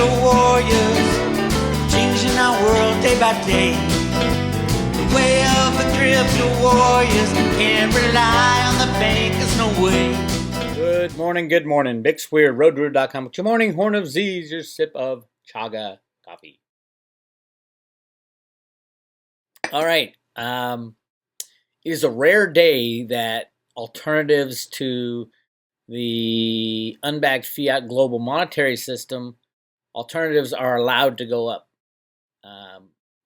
are warriors, changing our world day by day. The way of the thrift are warriors, can't rely on the bankers, no way. Good morning. Bix Weir, roadrooter.com. Good morning, Horn of Z's, your sip of chaga coffee. All right. It is a rare day that alternatives to the unbacked fiat global monetary system, alternatives are allowed to go up.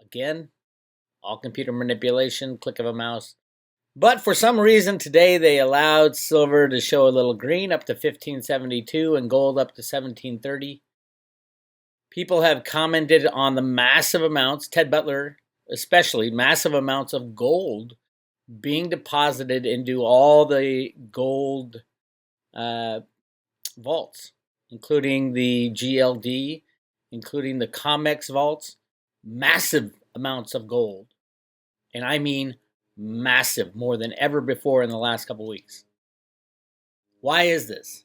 Again, all computer manipulation, click of a mouse. But for some reason today they allowed silver to show a little green up to 1572 and gold up to 1730. People have commented on the massive amounts, Ted Butler especially, massive amounts of gold being deposited into all the gold vaults, including the GLD, including the COMEX vaults, massive amounts of gold. And I mean massive, more than ever before in the last couple weeks. Why is this?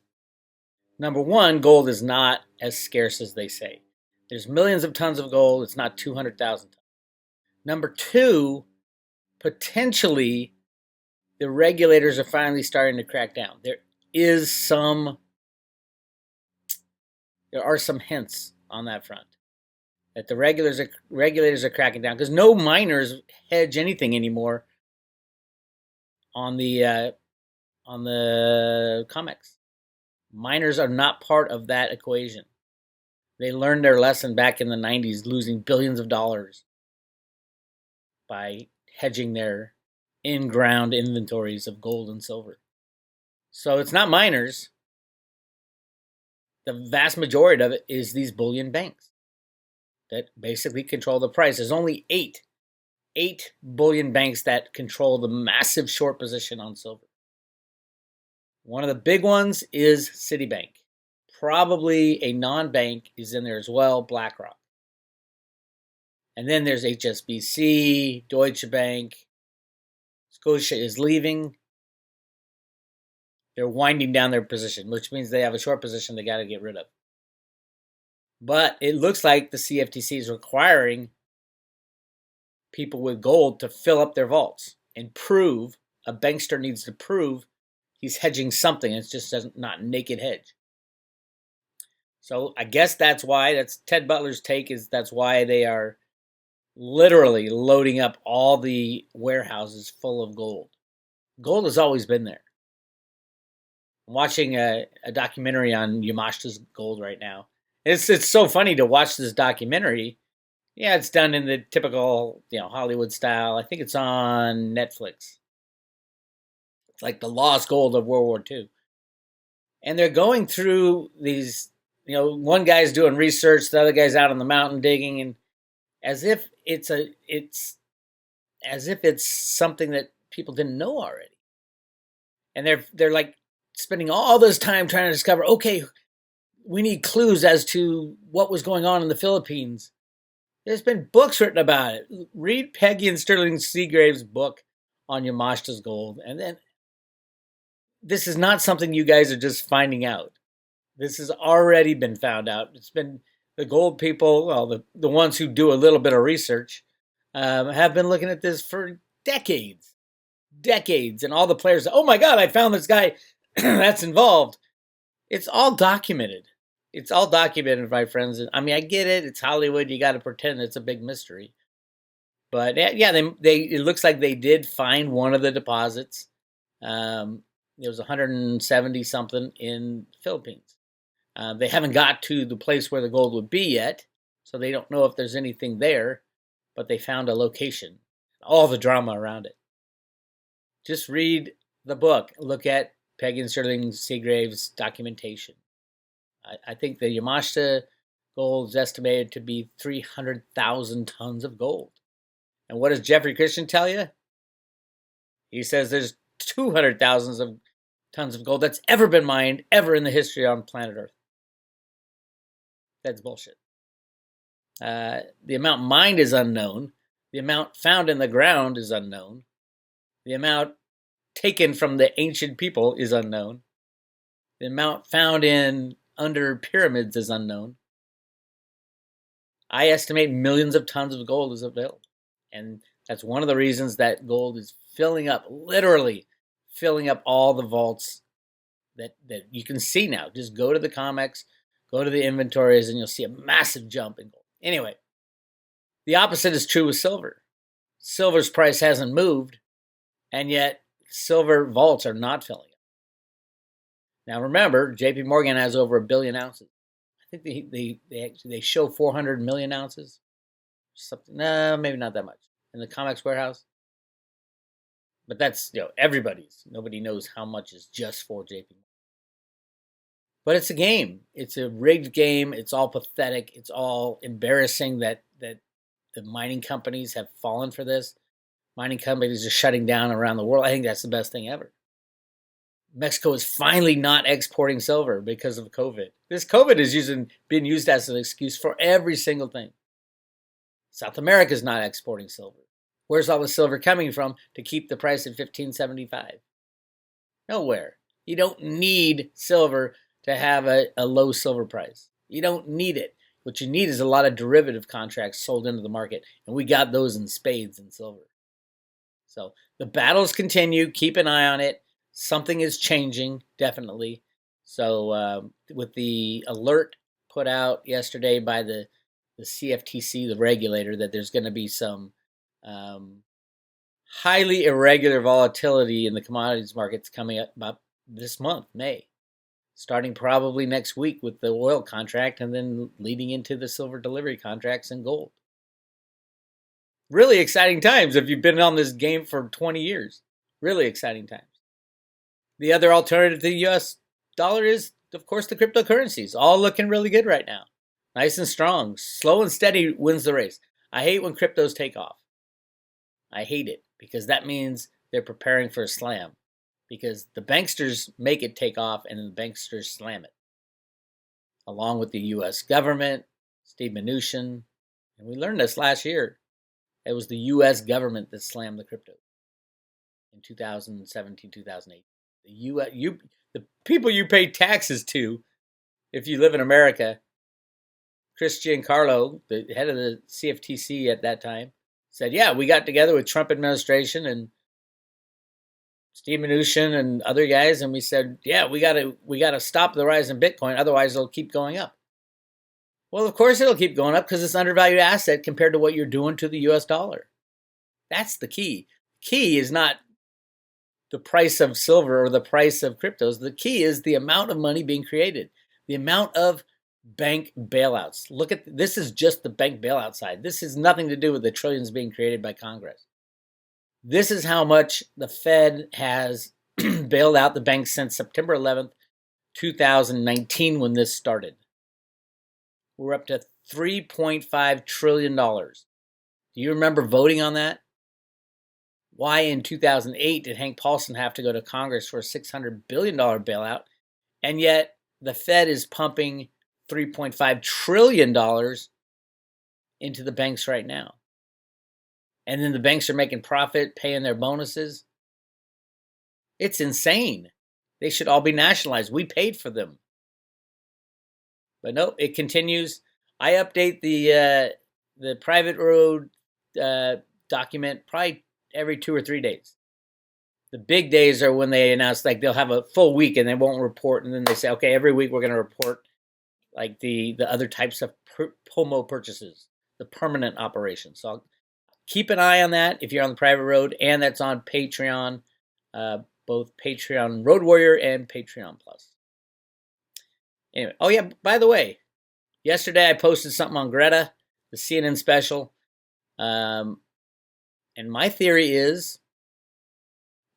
Number one, gold is not as scarce as they say. There's millions of tons of gold. It's not 200,000 tons. Number two, potentially the regulators are finally starting to crack down. There are some hints on that front that the regulators are cracking down because no miners hedge anything anymore on the COMEX. Miners are not part of that equation. They learned their lesson back in the 90s, losing billions of dollars by hedging their in-ground inventories of gold and silver. So it's not miners. The vast majority of it is these bullion banks that basically control the price. There's only eight bullion banks that control the massive short position on silver. One of the big ones is Citibank. Probably a non-bank is in there as well, BlackRock. And then there's HSBC, Deutsche Bank. Scotia is leaving. They're winding down their position, which means they have a short position they got to get rid of. But it looks like the CFTC is requiring people with gold to fill up their vaults and prove, a bankster needs to prove he's hedging something. It's just not naked hedge. So I guess that's Ted Butler's take, is that's why they are literally loading up all the warehouses full of gold. Gold has always been there. I'm watching a documentary on Yamashita's gold right now. It's so funny to watch this documentary. Yeah, it's done in the typical, Hollywood style. I think it's on Netflix. It's like the lost gold of World War II. And they're going through these, one guy's doing research, the other guy's out on the mountain digging, and as if it's something that people didn't know already. And they're like spending all this time trying to discover, okay, we need clues as to what was going on in the Philippines. There's been books written about it. Read Peggy and Sterling Seagrave's book on Yamashita's gold. And then this is not something you guys are just finding out. This has already been found out. It's been the gold people, well, the ones who do a little bit of research, have been looking at this for decades. And all the players, oh my God, I found this guy that's involved. It's all documented. My friends. I mean, I get it. It's Hollywood. You got to pretend it's a big mystery. But yeah, it looks like they did find one of the deposits. There was 170 something in the Philippines. They haven't got to the place where the gold would be yet, so they don't know if there's anything there, but they found a location. All the drama around it. Just read the book. Look at Peggy and Sterling Seagrave's documentation. I think the Yamashita gold is estimated to be 300,000 tons of gold. And what does Jeffrey Christian tell you? He says there's 200,000 tons of gold that's ever been mined, ever in the history on planet Earth. That's bullshit. The amount mined is unknown. The amount found in the ground is unknown. The amount taken from the ancient people is unknown. The amount found under pyramids is unknown. I estimate millions of tons of gold is available. And that's one of the reasons that gold is filling up, literally filling up all the vaults that you can see now. Just go to the COMEX, go to the inventories, and you'll see a massive jump in gold. Anyway, the opposite is true with silver. Silver's price hasn't moved, and yet silver vaults are not filling up. Now remember, JP Morgan has over 1 billion ounces. I think they show 400 million ounces. Something, no, maybe not that much in the COMEX warehouse. But that's, everybody's. Nobody knows how much is just for JP Morgan. But it's a game. It's a rigged game. It's all pathetic. It's all embarrassing that the mining companies have fallen for this. Mining companies are shutting down around the world. I think that's the best thing ever. Mexico is finally not exporting silver because of COVID. This COVID is being used as an excuse for every single thing. South America is not exporting silver. Where's all the silver coming from to keep the price at $15.75? Nowhere. You don't need silver to have a low silver price. You don't need it. What you need is a lot of derivative contracts sold into the market, and we got those in spades in silver. So the battles continue. Keep an eye on it. Something is changing, definitely. So with the alert put out yesterday by the CFTC, the regulator, that there's going to be some highly irregular volatility in the commodities markets coming up about this month, May, starting probably next week with the oil contract and then leading into the silver delivery contracts and gold. Really exciting times if you've been on this game for 20 years. Really exciting times. The other alternative to the US dollar is, of course, the cryptocurrencies. All looking really good right now. Nice and strong. Slow and steady wins the race. I hate when cryptos take off. I hate it because that means they're preparing for a slam. Because the banksters make it take off and then the banksters slam it. Along with the US government, Steve Mnuchin. And we learned this last year. It was the US government that slammed the crypto in 2017, 2008. The people you pay taxes to, if you live in America, Chris Giancarlo, the head of the CFTC at that time, said, yeah, we got together with Trump administration and Steve Mnuchin and other guys, and we said, yeah, we gotta stop the rise in Bitcoin, otherwise it'll keep going up. Well, of course it'll keep going up because it's an undervalued asset compared to what you're doing to the US dollar. That's the key. Key is not the price of silver or the price of cryptos. The key is the amount of money being created, the amount of bank bailouts. Look at this is just the bank bailout side. This has nothing to do with the trillions being created by Congress. This is how much the Fed has bailed out the banks since September 11th, 2019, when this started. We're up to $3.5 trillion. Do you remember voting on that? Why in 2008 did Hank Paulson have to go to Congress for a $600 billion bailout? And yet the Fed is pumping $3.5 trillion into the banks right now. And then the banks are making profit, paying their bonuses. It's insane. They should all be nationalized. We paid for them. But no, it continues. I update the private road document probably every 2 or 3 days. The big days are when they announce, like, they'll have a full week and they won't report, and then they say, okay, every week we're going to report like the other types of POMO purchases, the permanent operations. So I'll keep an eye on that if you're on the private road, and that's on Patreon, both Patreon Road Warrior and Patreon Plus. Anyway, oh yeah, by the way, yesterday I posted something on Greta, the CNN special, and my theory is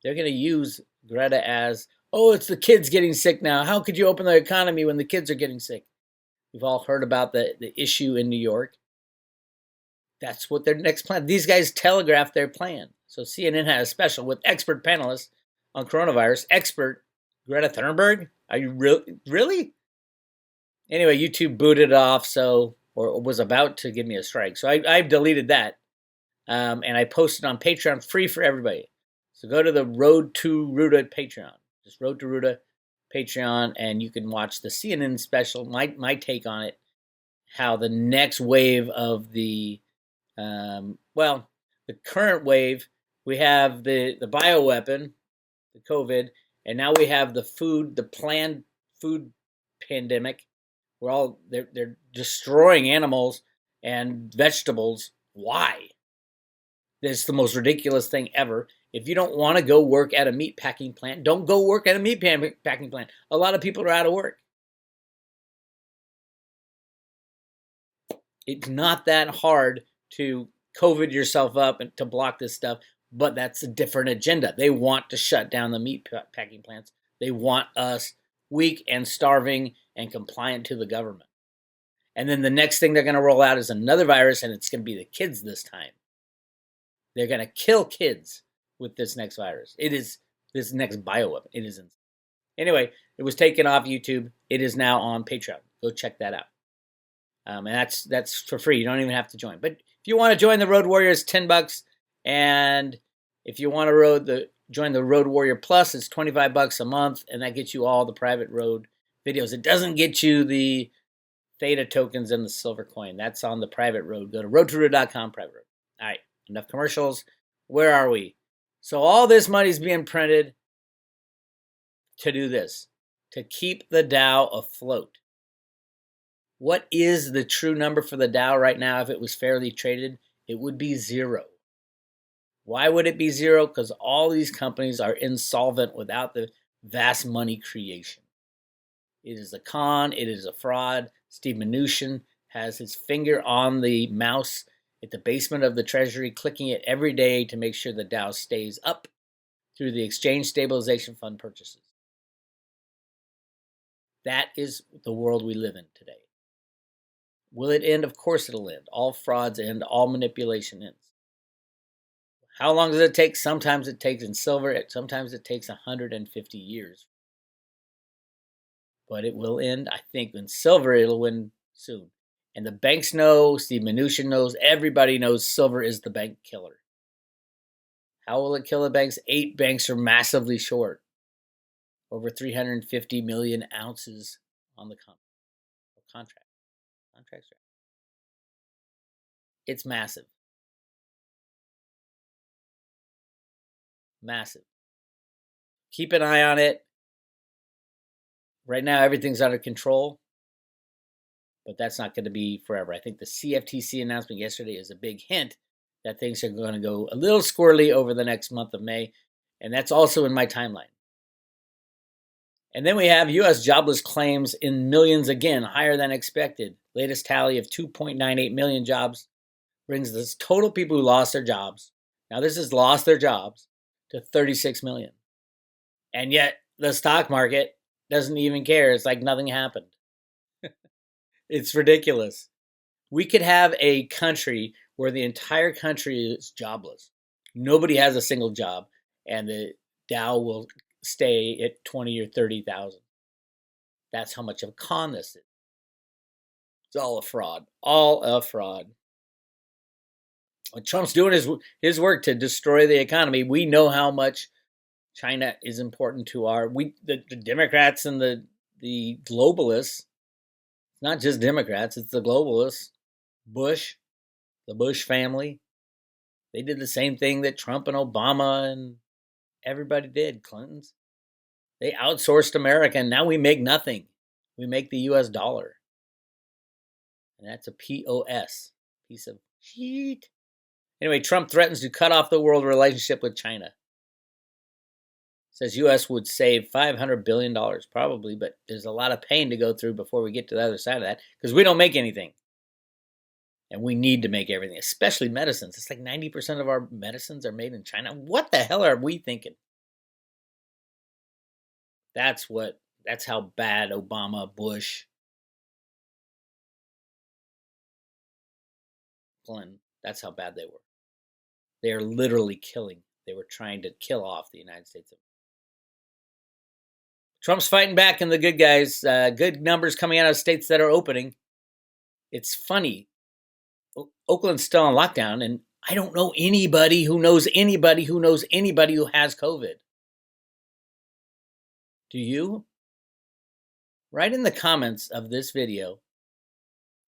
they're going to use Greta as, oh, it's the kids getting sick now. How could you open the economy when the kids are getting sick? We've all heard about the issue in New York. That's what their next plan. These guys telegraphed their plan. So CNN had a special with expert panelists on coronavirus. Expert Greta Thunberg. Are you really? Anyway, YouTube booted it off, or was about to give me a strike. So I've deleted that. And I posted on Patreon free for everybody. So go to the Road to Ruta Patreon. Just Road to Ruta Patreon, and you can watch the CNN special, my take on it, how the next wave of the current wave, we have the bioweapon, the COVID, and now we have the planned food pandemic. They're destroying animals and vegetables. Why? It's the most ridiculous thing ever. If you don't want to go work at a meat packing plant, don't go work at a meat packing plant. A lot of people are out of work. It's not that hard to COVID yourself up and to block this stuff, but that's a different agenda. They want to shut down the meat packing plants. They want us weak and starving and compliant to the government. And then the next thing they're going to roll out is another virus, and it's going to be the kids this time. They're going to kill kids with this next virus. It is this next bioweapon. It is insane. Anyway, it was taken off YouTube. It is now on Patreon. Go check that out. And that's for free. You don't even have to join. But if you want to join the Road Warriors, $10. And if you want to join the Road Warrior Plus, it's $25 a month, and that gets you all the private road videos. It doesn't get you the Theta tokens and the silver coin. That's on the private road. Go to roadtoroad.com, private road. All right, enough commercials. Where are we? So all this money is being printed to do this, to keep the Dow afloat. What is the true number for the Dow right now if it was fairly traded? It would be 0. Why would it be 0? Because all these companies are insolvent without the vast money creation. It is a con. It is a fraud. Steve Mnuchin has his finger on the mouse at the basement of the Treasury, clicking it every day to make sure the Dow stays up through the Exchange Stabilization Fund purchases. That is the world we live in today. Will it end? Of course it'll end. All frauds end. All manipulation ends. How long does it take? Sometimes it takes in silver. Sometimes it takes 150 years. But it will end. I think in silver it'll win soon. And the banks know, Steve Mnuchin knows, everybody knows silver is the bank killer. How will it kill the banks? 8 banks are massively short. Over 350 million ounces on the contract. It's massive. Massive. Keep an eye on it. Right now, everything's under control, but that's not going to be forever. I think the CFTC announcement yesterday is a big hint that things are going to go a little squirrely over the next month of May, and that's also in my timeline. And then we have U.S. jobless claims in millions again, higher than expected. Latest tally of 2.98 million jobs brings the total people who lost their jobs, now this is lost their jobs, to 36 million. And yet the stock market doesn't even care. It's like nothing happened. It's ridiculous. We could have a country where the entire country is jobless. Nobody has a single job, and the Dow will stay at 20 or 30,000. That's how much of a con this is. It's all a fraud. All a fraud. When Trump's doing his work to destroy the economy, we know how much China is important to the Democrats and the globalists. It's not just Democrats, it's the globalists. Bush, the Bush family. They did the same thing that Trump and Obama and everybody did, Clintons. They outsourced America, and now we make nothing. We make the US dollar. And that's a POS, piece of shit. Anyway, Trump threatens to cut off the world relationship with China. Says U.S. would save $500 billion, probably, but there's a lot of pain to go through before we get to the other side of that, because we don't make anything. And we need to make everything, especially medicines. It's like 90% of our medicines are made in China. What the hell are we thinking? That's how bad Obama, Bush, Clinton, that's how bad they were. They are literally killing. They were trying to kill off the United States. Trump's fighting back, and the good guys, good numbers coming out of states that are opening. It's funny. Oakland's still on lockdown, and I don't know anybody who knows anybody who knows anybody who has COVID. Do you? Write in the comments of this video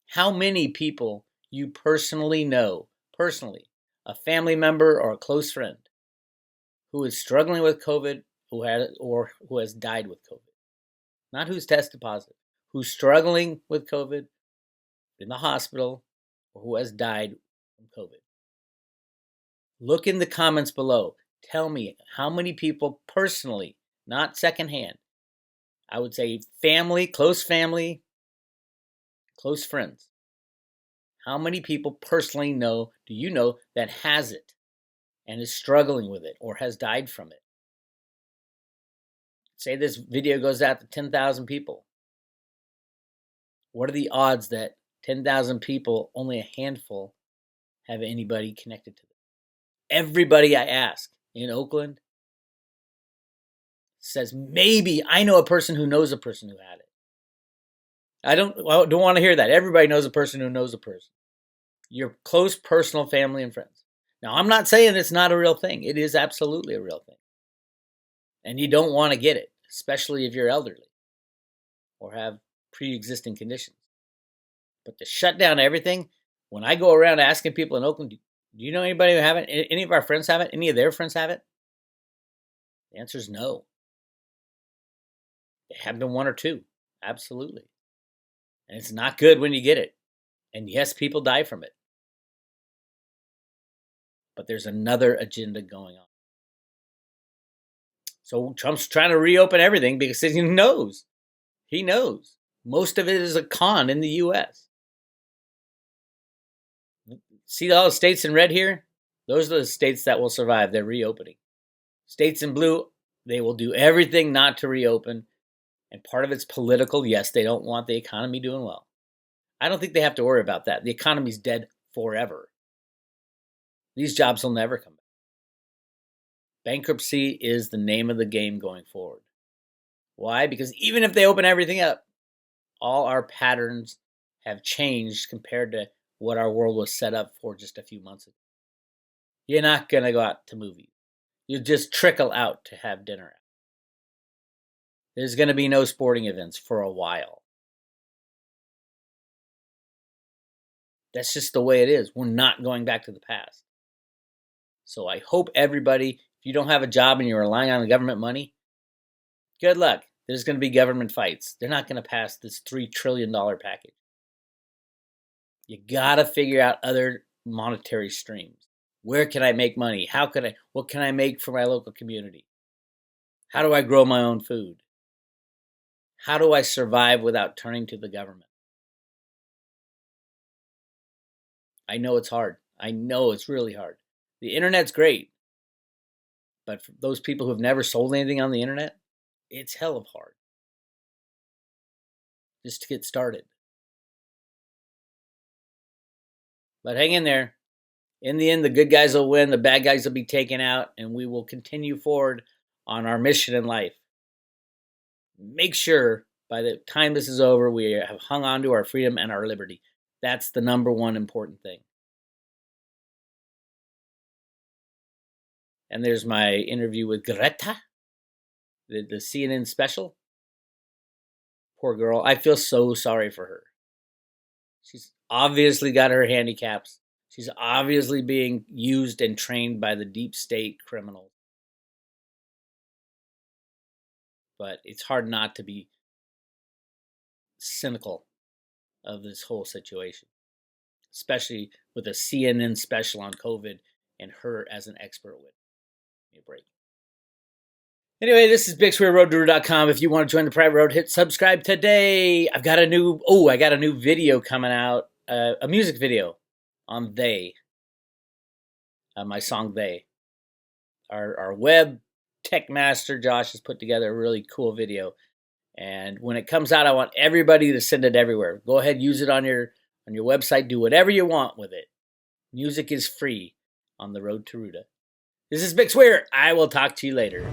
How many people you personally know, a family member or a close friend, who is struggling with COVID, who has died with COVID? Not who's tested positive, who's struggling with COVID in the hospital, or who has died from COVID. Look in the comments below. Tell me how many people personally, not secondhand, I would say family, close friends. How many people personally do you know that has it and is struggling with it or has died from it? Say this video goes out to 10,000 people. What are the odds that 10,000 people, only a handful, have anybody connected to them? Everybody I ask in Oakland says, maybe I know a person who knows a person who had it. I don't want to hear that. Everybody knows a person who knows a person. Your close personal family and friends. Now, I'm not saying it's not a real thing. It is absolutely a real thing. And you don't want to get it, especially if you're elderly or have pre-existing conditions. But to shut down everything, when I go around asking people in Oakland, do you know anybody who have it? Any of our friends have it? Any of their friends have it? The answer is no. There have been one or two. Absolutely. And it's not good when you get it. And yes, people die from it. But there's another agenda going on. So Trump's trying to reopen everything because he knows. He knows. Most of it is a con in the U.S. See all the states in red here? Those are the states that will survive. They're reopening. States in blue, they will do everything not to reopen. And part of it's political. Yes, they don't want the economy doing well. I don't think they have to worry about that. The economy's dead forever. These jobs will never come back. Bankruptcy is the name of the game going forward. Why? Because even if they open everything up, all our patterns have changed compared to what our world was set up for just a few months ago. You're not going to go out to movies. You'll just trickle out to have dinner. There's going to be no sporting events for a while. That's just the way it is. We're not going back to the past. So I hope everybody, if you don't have a job and you're relying on the government money, good luck. There's going to be government fights. They're not going to pass this $3 trillion package. You got to figure out other monetary streams. Where can I make money? What can I make for my local community? How do I grow my own food? How do I survive without turning to the government? I know it's hard. I know it's really hard. The internet's great. But for those people who've never sold anything on the internet, it's hell of hard. Just to get started. But hang in there. In the end, the good guys will win, the bad guys will be taken out, and we will continue forward on our mission in life. Make sure by the time this is over, we have hung on to our freedom and our liberty. That's the number one important thing. And there's my interview with Greta, the CNN special. Poor girl. I feel so sorry for her. She's obviously got her handicaps. She's obviously being used and trained by the deep state criminals. But it's hard not to be cynical of this whole situation, especially with a CNN special on COVID and her as an expert witness. Give me a break. Anyway, this is Bix Weir, roadtoruda.com. If you want to join the private road, hit subscribe today. I got a new video coming out, a music video on They. My song They. Our web tech master Josh has put together a really cool video, and when it comes out, I want everybody to send it everywhere. Go ahead, use it on your website. Do whatever you want with it. Music is free on the road to Ruda. This is Bix Weir. I will talk to you later.